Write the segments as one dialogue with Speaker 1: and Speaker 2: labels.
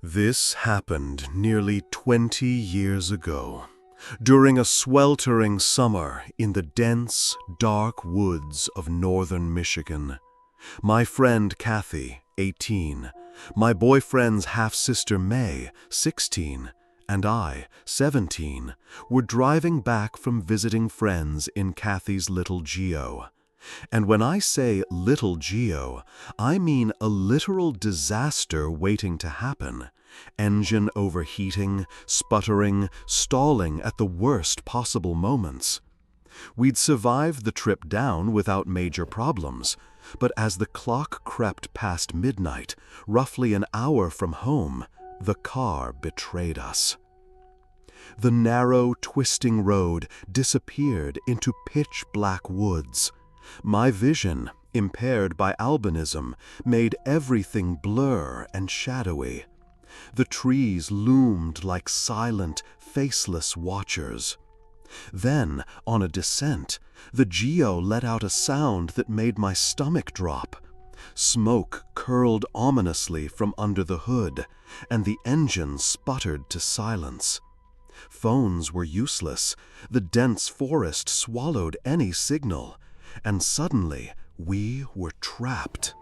Speaker 1: This happened nearly 20 years ago, during a sweltering summer in the dense, dark woods of northern Michigan. My friend Kathy, 18, my boyfriend's half-sister May, 16, and I, 17, were driving back from visiting friends in Kathy's Little Geo. And when I say Little Geo, I mean a literal disaster waiting to happen. Engine overheating, sputtering, stalling at the worst possible moments. We'd survived the trip down without major problems, but as the clock crept past midnight, roughly an hour from home, the car betrayed us. The narrow, twisting road disappeared into pitch-black woods. My vision, impaired by albinism, made everything blur and shadowy. The trees loomed like silent, faceless watchers. Then, on a descent, the Geo let out a sound that made my stomach drop. Smoke curled ominously from under the hood, and the engine sputtered to silence. Phones were useless. The dense forest swallowed any signal. And suddenly, we were trapped.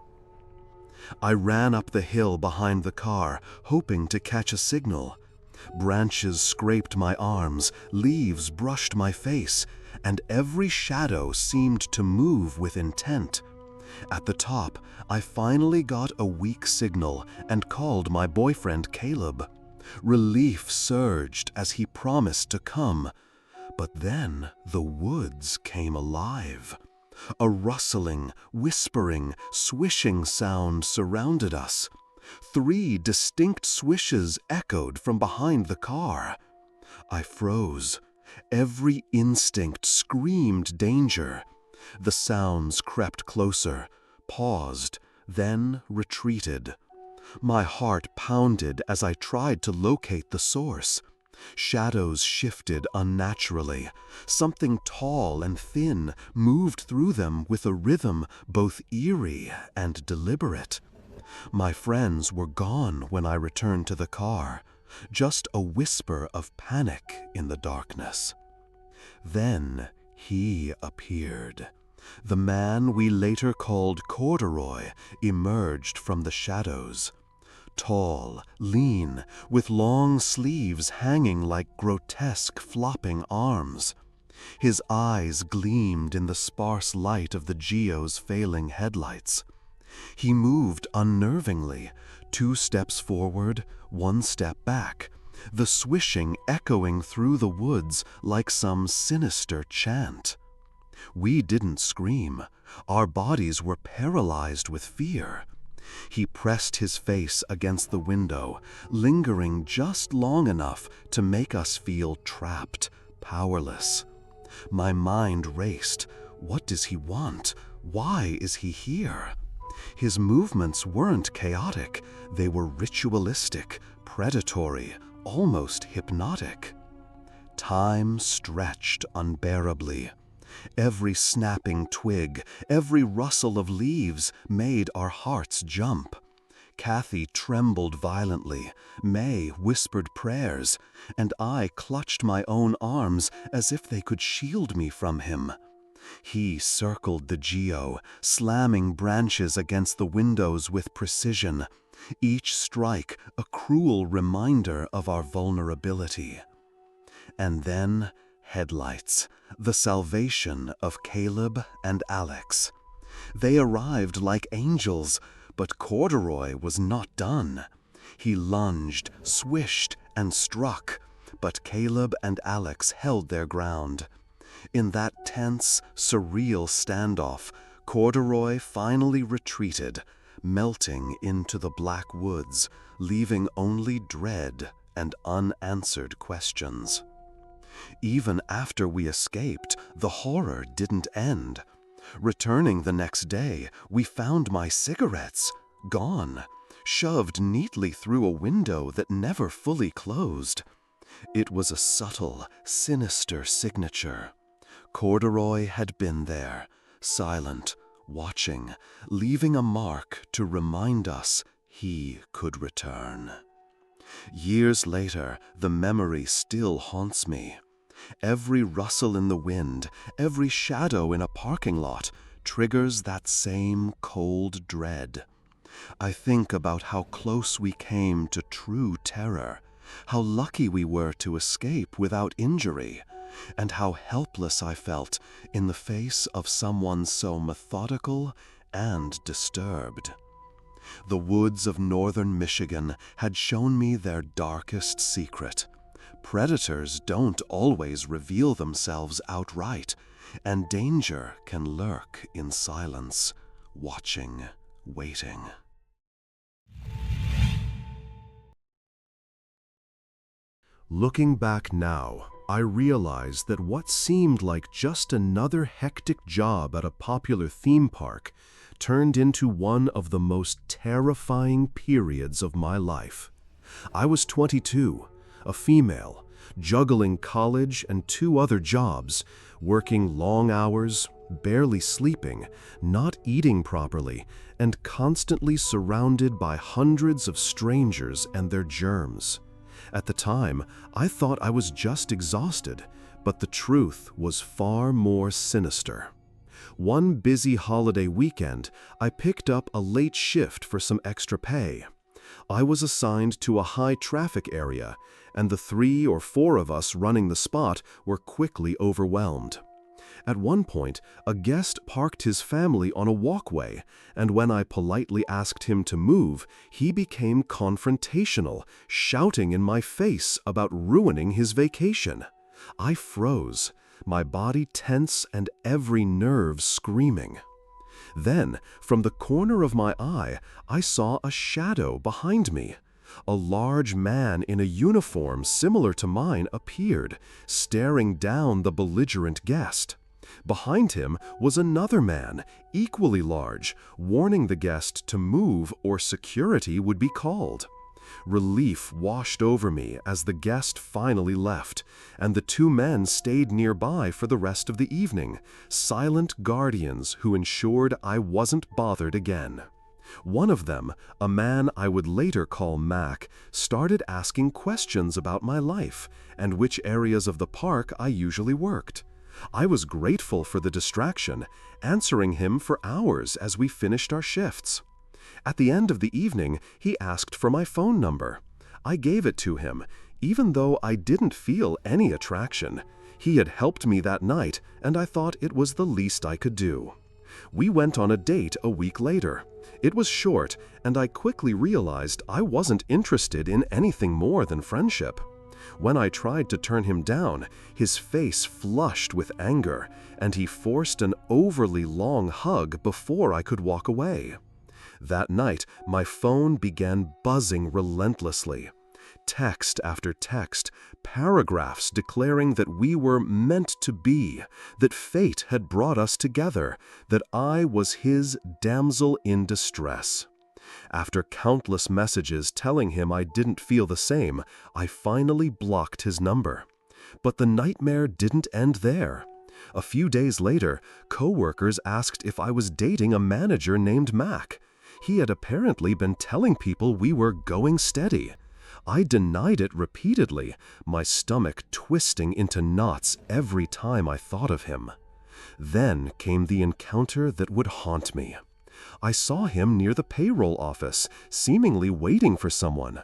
Speaker 1: I ran up the hill behind the car, hoping to catch a signal. Branches scraped my arms, leaves brushed my face, and every shadow seemed to move with intent. At the top, I finally got a weak signal and called my boyfriend Caleb. Relief surged as he promised to come. But then the woods came alive. A rustling, whispering, swishing sound surrounded us. 3 distinct swishes echoed from behind the car. I froze. Every instinct screamed danger. The sounds crept closer, paused, then retreated. My heart pounded as I tried to locate the source. Shadows shifted unnaturally. Something tall and thin moved through them with a rhythm both eerie and deliberate. My friends were gone when I returned to the car, just a whisper of panic in the darkness. Then he appeared. The man we later called Corduroy emerged from the shadows. Tall, lean, with long sleeves hanging like grotesque flopping arms. His eyes gleamed in the sparse light of the Geo's failing headlights. He moved unnervingly, 2 steps forward, 1 step back, the swishing echoing through the woods like some sinister chant. We didn't scream. Our bodies were paralyzed with fear. He pressed his face against the window, lingering just long enough to make us feel trapped, powerless. My mind raced. What does he want? Why is he here? His movements weren't chaotic. They were ritualistic, predatory, almost hypnotic. Time stretched unbearably. Every snapping twig, every rustle of leaves made our hearts jump. Kathy trembled violently, May whispered prayers, and I clutched my own arms as if they could shield me from him. He circled the Geo, slamming branches against the windows with precision, each strike a cruel reminder of our vulnerability. And then headlights, the salvation of Caleb and Alex. They arrived like angels, but Corduroy was not done. He lunged, swished, and struck, but Caleb and Alex held their ground. In that tense, surreal standoff, Corduroy finally retreated, melting into the black woods, leaving only dread and unanswered questions. Even after we escaped, the horror didn't end. Returning the next day, we found my cigarettes, gone, shoved neatly through a window that never fully closed. It was a subtle, sinister signature. Corduroy had been there, silent, watching, leaving a mark to remind us he could return. Years later, the memory still haunts me. Every rustle in the wind, every shadow in a parking lot triggers that same cold dread. I think about how close we came to true terror, how lucky we were to escape without injury, and how helpless I felt in the face of someone so methodical and disturbed. The woods of northern Michigan had shown me their darkest secret. Predators don't always reveal themselves outright, and danger can lurk in silence, watching, waiting. Looking back now, I realize that what seemed like just another hectic job at a popular theme park turned into one of the most terrifying periods of my life. I was 22, a female, juggling college and 2 other jobs, working long hours, barely sleeping, not eating properly, and constantly surrounded by hundreds of strangers and their germs. At the time, I thought I was just exhausted, but the truth was far more sinister. One busy holiday weekend, I picked up a late shift for some extra pay. I was assigned to a high-traffic area, and the 3 or 4 of us running the spot were quickly overwhelmed. At one point, a guest parked his family on a walkway, and when I politely asked him to move, he became confrontational, shouting in my face about ruining his vacation. I froze, my body tense and every nerve screaming. Then, from the corner of my eye, I saw a shadow behind me. A large man in a uniform similar to mine appeared, staring down the belligerent guest. Behind him was another man, equally large, warning the guest to move or security would be called. Relief washed over me as the guest finally left, and the 2 men stayed nearby for the rest of the evening, silent guardians who ensured I wasn't bothered again. One of them, a man I would later call Mac, started asking questions about my life and which areas of the park I usually worked. I was grateful for the distraction, answering him for hours as we finished our shifts. At the end of the evening, he asked for my phone number. I gave it to him, even though I didn't feel any attraction. He had helped me that night, and I thought it was the least I could do. We went on a date a week later. It was short, and I quickly realized I wasn't interested in anything more than friendship. When I tried to turn him down, his face flushed with anger, and he forced an overly long hug before I could walk away. That night, my phone began buzzing relentlessly. Text after text, paragraphs declaring that we were meant to be, that fate had brought us together, that I was his damsel in distress. After countless messages telling him I didn't feel the same, I finally blocked his number. But the nightmare didn't end there. A few days later, coworkers asked if I was dating a manager named Mac. He had apparently been telling people we were going steady. I denied it repeatedly, my stomach twisting into knots every time I thought of him. Then came the encounter that would haunt me. I saw him near the payroll office, seemingly waiting for someone.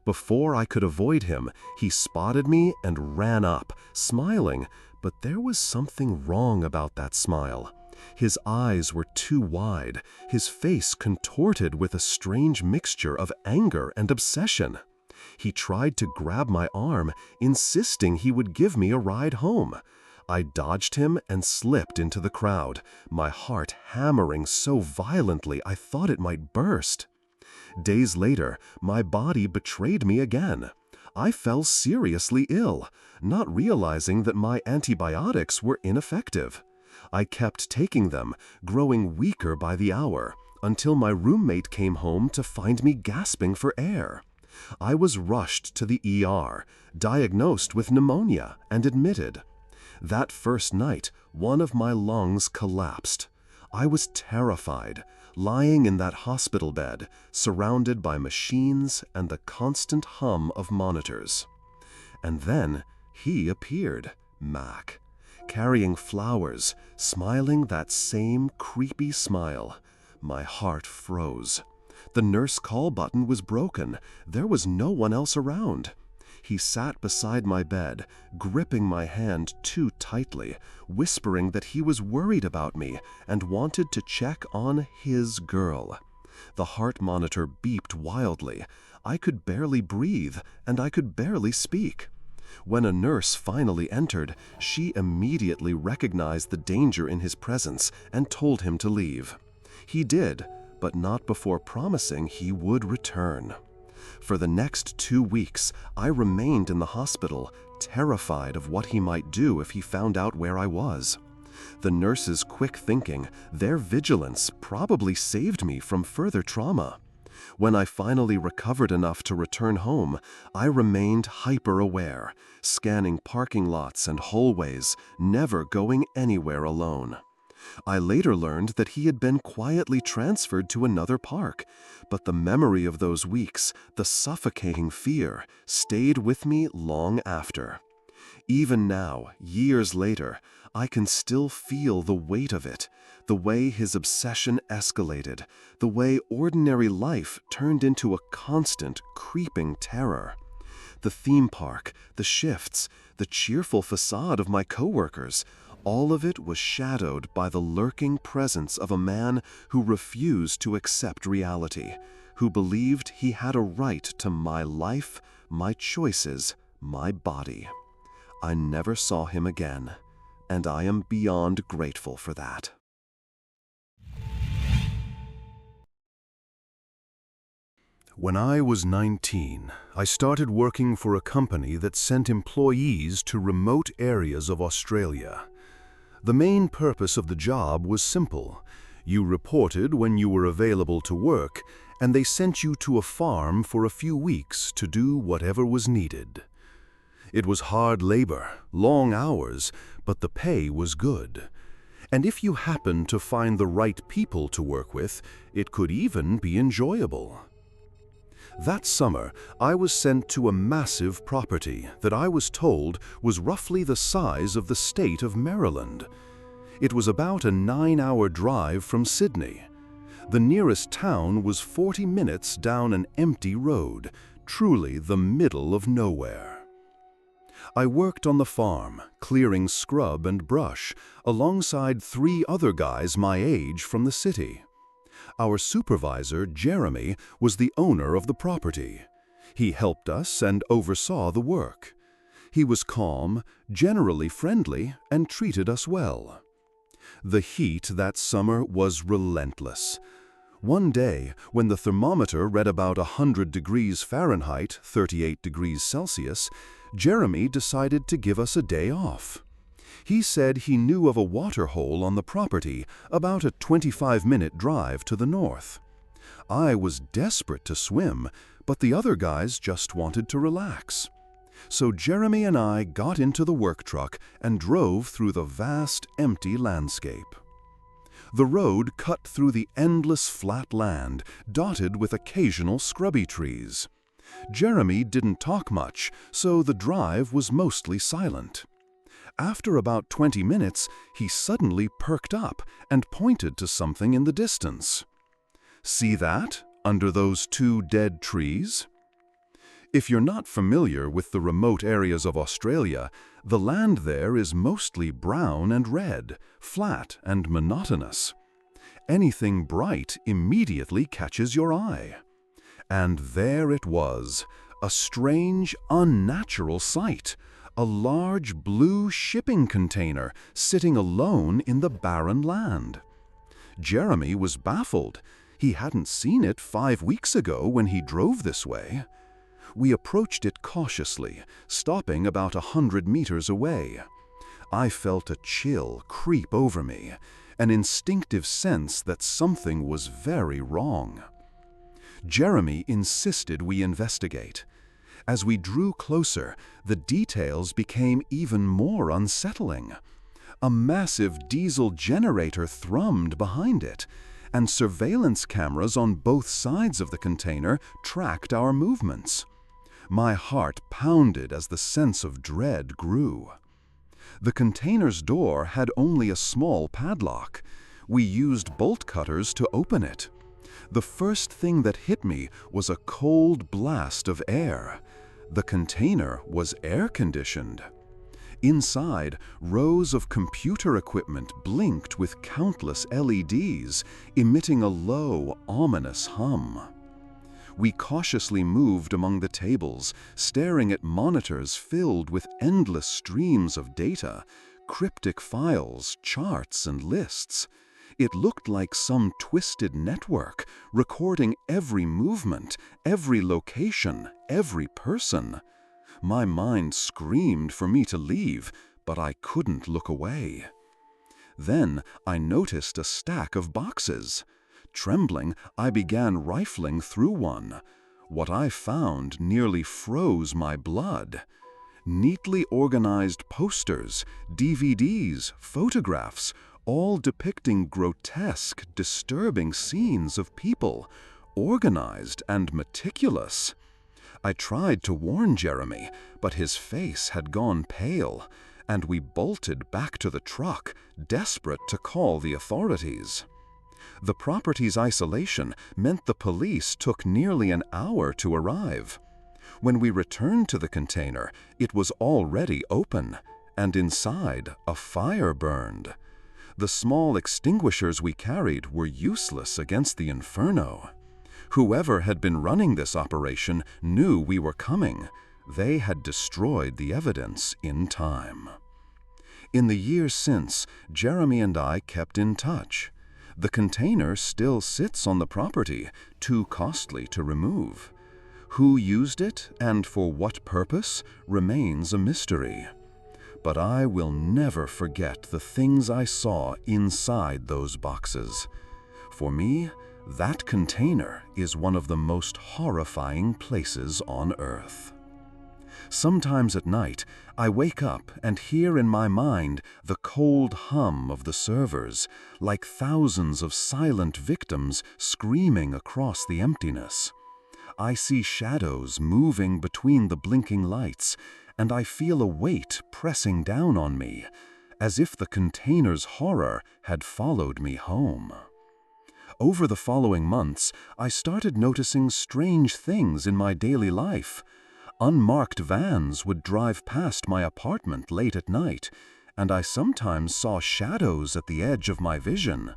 Speaker 1: Before I could avoid him, he spotted me and ran up, smiling, but there was something wrong about that smile. His eyes were too wide, his face contorted with a strange mixture of anger and obsession. He tried to grab my arm, insisting he would give me a ride home. I dodged him and slipped into the crowd, my heart hammering so violently I thought it might burst. Days later, my body betrayed me again. I fell seriously ill, not realizing that my antibiotics were ineffective. I kept taking them, growing weaker by the hour, until my roommate came home to find me gasping for air. I was rushed to the ER, diagnosed with pneumonia, and admitted. That first night, one of my lungs collapsed. I was terrified. lying in that hospital bed, surrounded by machines and the constant hum of monitors. And then he appeared, Mac, carrying flowers, smiling that same creepy smile. My heart froze. The nurse call button was broken. There was no one else around. He sat beside my bed, gripping my hand too tightly, whispering that he was worried about me and wanted to check on his girl. The heart monitor beeped wildly. I could barely breathe, and I could barely speak. When a nurse finally entered, she immediately recognized the danger in his presence and told him to leave. He did, but not before promising he would return. For the next 2 weeks, I remained in the hospital, terrified of what he might do if he found out where I was. The nurses' quick thinking, their vigilance probably saved me from further trauma. When I finally recovered enough to return home, I remained hyper-aware, scanning parking lots and hallways, never going anywhere alone. I later learned that he had been quietly transferred to another park, but the memory of those weeks, the suffocating fear, stayed with me long after. Even now, years later, I can still feel the weight of it, the way his obsession escalated, the way ordinary life turned into a constant, creeping terror. The theme park, the shifts, the cheerful facade of my coworkers, all of it was shadowed by the lurking presence of a man who refused to accept reality, who believed he had a right to my life, my choices, my body. I never saw him again, and I am beyond grateful for that. When I was 19, I started working for a company that sent employees to remote areas of Australia. The main purpose of the job was simple. You reported when you were available to work, and they sent you to a farm for a few weeks to do whatever was needed. It was hard labor, long hours, but the pay was good. And if you happened to find the right people to work with, it could even be enjoyable. That summer, I was sent to a massive property that I was told was roughly the size of the state of Maryland. It was about a 9-hour drive from Sydney. The nearest town was 40 minutes down an empty road, truly the middle of nowhere. I worked on the farm, clearing scrub and brush, alongside 3 other guys my age from the city. Our supervisor, Jeremy, was the owner of the property. He helped us and oversaw the work. He was calm, generally friendly, and treated us well. The heat that summer was relentless. One day, when the thermometer read about 100 degrees Fahrenheit, 38 degrees Celsius, Jeremy decided to give us a day off. He said he knew of a water hole on the property, about a 25-minute drive to the north. I was desperate to swim, but the other guys just wanted to relax. So Jeremy and I got into the work truck and drove through the vast, empty landscape. The road cut through the endless flat land, dotted with occasional scrubby trees. Jeremy didn't talk much, so the drive was mostly silent. After about 20 minutes, he suddenly perked up and pointed to something in the distance. "See that, under those 2 dead trees?" If you're not familiar with the remote areas of Australia, the land there is mostly brown and red, flat and monotonous. Anything bright immediately catches your eye. And there it was, a strange, unnatural sight. A large blue shipping container sitting alone in the barren land. Jeremy was baffled. He hadn't seen it 5 weeks ago when he drove this way. We approached it cautiously, stopping about 100 meters away. I felt a chill creep over me, an instinctive sense that something was very wrong. Jeremy insisted we investigate. As we drew closer, the details became even more unsettling. A massive diesel generator thrummed behind it,
Speaker 2: and surveillance cameras on both sides of the container tracked our movements. My heart pounded as the sense of dread grew. The container's door had only a small padlock. We used bolt cutters to open it. The first thing that hit me was a cold blast of air. The container was air-conditioned. Inside, rows of computer equipment blinked with countless LEDs, emitting a low, ominous hum. We cautiously moved among the tables, staring at monitors filled with endless streams of data, cryptic files, charts, and lists. It looked like some twisted network, recording every movement, every location, every person. My mind screamed for me to leave, but I couldn't look away. Then I noticed a stack of boxes. Trembling, I began rifling through one. What I found nearly froze my blood. Neatly organized posters, DVDs, photographs, all depicting grotesque, disturbing scenes of people, organized and meticulous. I tried to warn Jeremy, but his face had gone pale, and we bolted back to the truck, desperate to call the authorities. The property's isolation meant the police took nearly an hour to arrive. When we returned to the container, it was already open, and inside a fire burned. The small extinguishers we carried were useless against the inferno. Whoever had been running this operation knew we were coming. They had destroyed the evidence in time. In the years since, Jeremy and I kept in touch. The container still sits on the property, too costly to remove. Who used it and for what purpose remains a mystery. But I will never forget the things I saw inside those boxes. For me, that container is one of the most horrifying places on Earth. Sometimes at night, I wake up and hear in my mind the cold hum of the servers, like thousands of silent victims screaming across the emptiness. I see shadows moving between the blinking lights, and I feel a weight pressing down on me, as if the container's horror had followed me home. Over the following months, I started noticing strange things in my daily life. Unmarked vans would drive past my apartment late at night, and I sometimes saw shadows at the edge of my vision.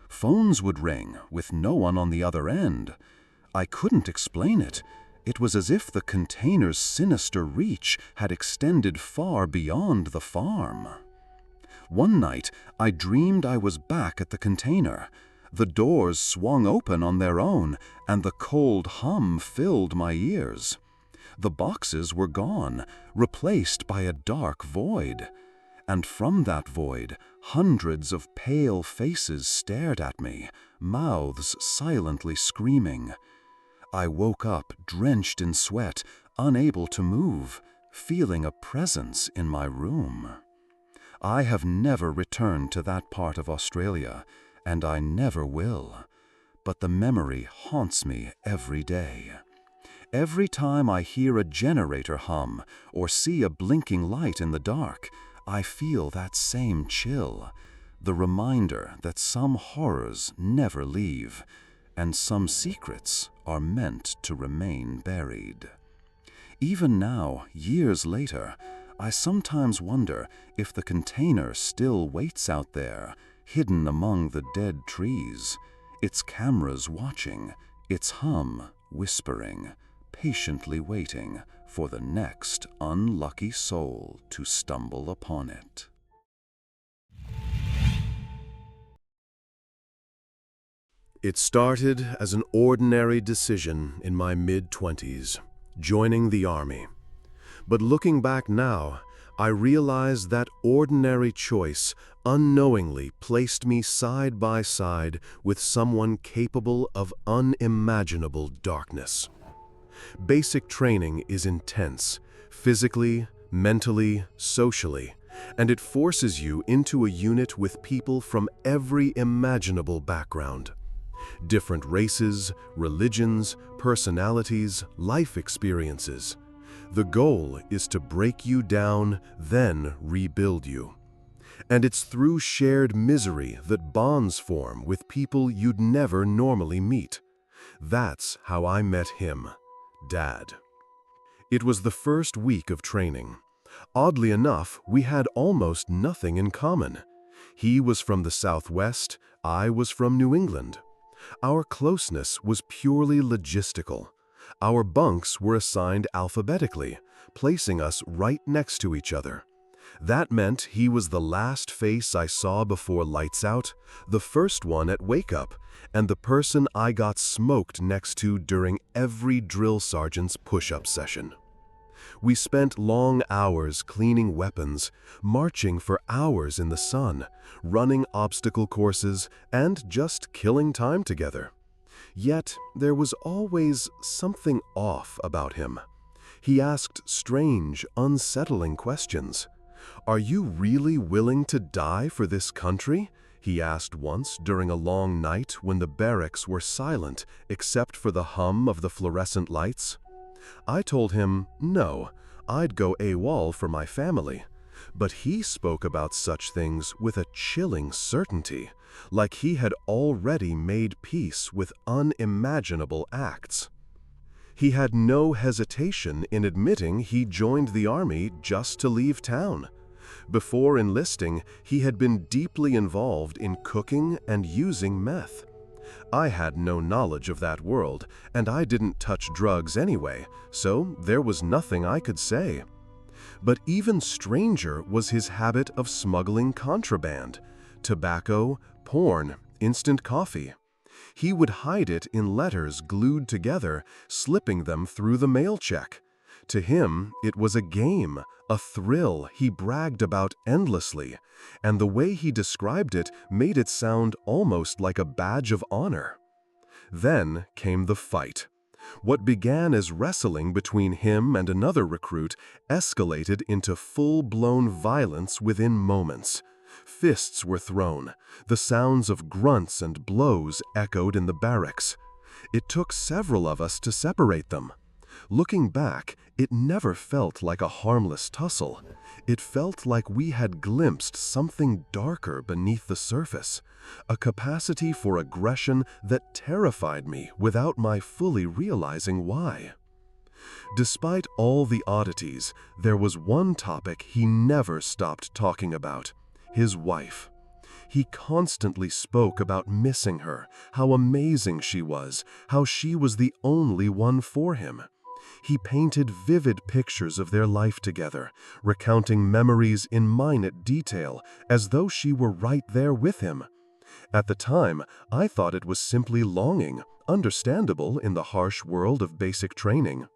Speaker 2: Phones would ring with no one on the other end. I couldn't explain it. It was as if the container's sinister reach had extended far beyond the farm. One night, I dreamed I was back at the container. The doors swung open on their own, and the cold hum filled my ears. The boxes were gone, replaced by a dark void. And from that void, hundreds of pale faces stared at me, mouths silently screaming. I woke up drenched in sweat, unable to move, feeling a presence in my room. I have never returned to that part of Australia, and I never will. But the memory haunts me every day. Every time I hear a generator hum or see a blinking light in the dark, I feel that same chill, the reminder that some horrors never leave, and some secrets are meant to remain buried. Even now, years later, I sometimes wonder if the container still waits out there, hidden among the dead trees, its cameras watching, its hum whispering, patiently waiting for the next unlucky soul to stumble upon it.
Speaker 1: It started as an ordinary decision in my mid-20s, joining the Army. But looking back now, I realize that ordinary choice unknowingly placed me side by side with someone capable of unimaginable darkness. Basic training is intense, physically, mentally, socially, and it forces you into a unit with people from every imaginable background. Different races, religions, personalities, life experiences. The goal is to break you down, then rebuild you. And it's through shared misery that bonds form with people you'd never normally meet. That's how I met him, Dad. It was the first week of training. Oddly enough, we had almost nothing in common. He was from the Southwest, I was from New England. Our closeness was purely logistical. Our bunks were assigned alphabetically, placing us right next to each other. That meant he was the last face I saw before lights out, the first one at wake-up, and the person I got smoked next to during every drill sergeant's push-up session. We spent long hours cleaning weapons, marching for hours in the sun, running obstacle courses, and just killing time together. Yet, there was always something off about him. He asked strange, unsettling questions. "Are you really willing to die for this country?" he asked once during a long night when the barracks were silent except for the hum of the fluorescent lights. I told him, no, I'd go AWOL for my family. But he spoke about such things with a chilling certainty, like he had already made peace with unimaginable acts. He had no hesitation in admitting he joined the army just to leave town. Before enlisting, he had been deeply involved in cooking and using meth. I had no knowledge of that world, and I didn't touch drugs anyway, so there was nothing I could say. But even stranger was his habit of smuggling contraband: tobacco, porn, instant coffee. He would hide it in letters glued together, slipping them through the mail check. To him, it was a game, a thrill he bragged about endlessly, and the way he described it made it sound almost like a badge of honor. Then came the fight. What began as wrestling between him and another recruit escalated into full-blown violence within moments. Fists were thrown. The sounds of grunts and blows echoed in the barracks. It took several of us to separate them. Looking back, it never felt like a harmless tussle. It felt like we had glimpsed something darker beneath the surface, a capacity for aggression that terrified me without my fully realizing why. Despite all the oddities, there was one topic he never stopped talking about: his wife. He constantly spoke about missing her, how amazing she was, how she was the only one for him. He painted vivid pictures of their life together, recounting memories in minute detail, as though she were right there with him. At the time, I thought it was simply longing, understandable in the harsh world of basic training.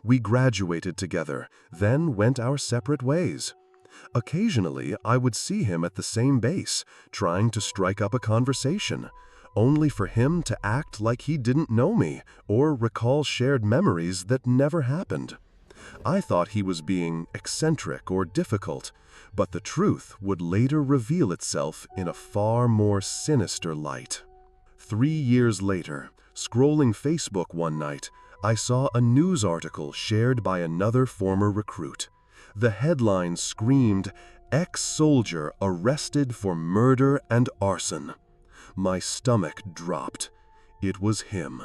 Speaker 1: We graduated together, then went our separate ways. Occasionally, I would see him at the same base, trying to strike up a conversation, only for him to act like he didn't know me or recall shared memories that never happened. I thought he was being eccentric or difficult, but the truth would later reveal itself in a far more sinister light. 3 years later, scrolling Facebook one night, I saw a news article shared by another former recruit. The headline screamed, "Ex-soldier arrested for murder and arson." My stomach dropped. It was him.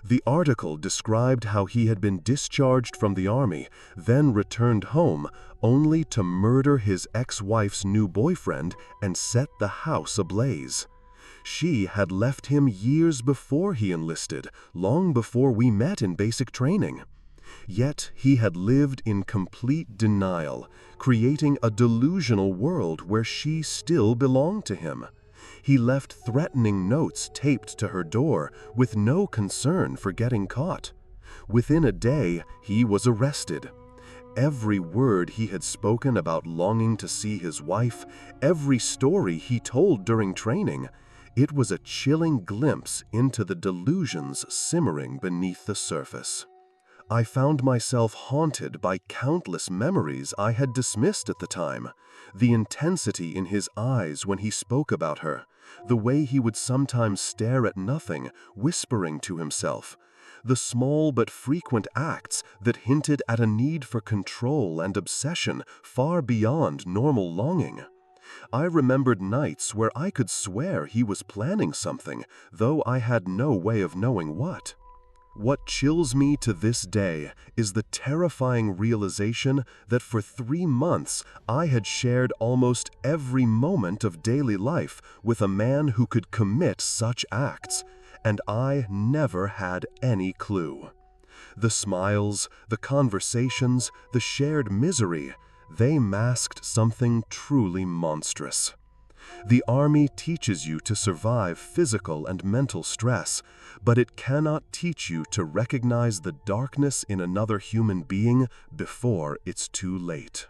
Speaker 1: The article described how he had been discharged from the army, then returned home, only to murder his ex-wife's new boyfriend and set the house ablaze. She had left him years before he enlisted, long before we met in basic training. Yet he had lived in complete denial, creating a delusional world where she still belonged to him. He left threatening notes taped to her door with no concern for getting caught. Within a day, he was arrested. Every word he had spoken about longing to see his wife, every story he told during training, it was a chilling glimpse into the delusions simmering beneath the surface. I found myself haunted by countless memories I had dismissed at the time. The intensity in his eyes when he spoke about her, The way he would sometimes stare at nothing, whispering to himself. The small but frequent acts that hinted at a need for control and obsession far beyond normal longing. I remembered nights where I could swear he was planning something, though I had no way of knowing what. What chills me to this day is the terrifying realization that for 3 months I had shared almost every moment of daily life with a man who could commit such acts, and I never had any clue. The smiles, the conversations, the shared misery, they masked something truly monstrous. The army teaches you to survive physical and mental stress, but it cannot teach you to recognize the darkness in another human being before it's too late.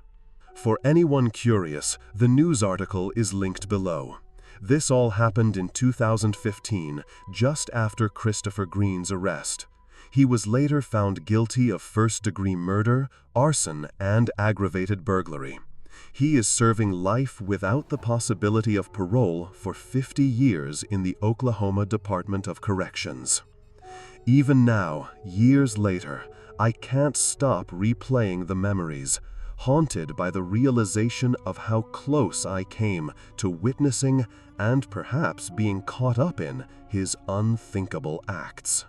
Speaker 1: For anyone curious, the news article is linked below. This all happened in 2015, just after Christopher Green's arrest. He was later found guilty of first-degree murder, arson, and aggravated burglary. He is serving life without the possibility of parole for 50 years in the Oklahoma Department of Corrections. Even now, years later, I can't stop replaying the memories, haunted by the realization of how close I came to witnessing and perhaps being caught up in his unthinkable acts.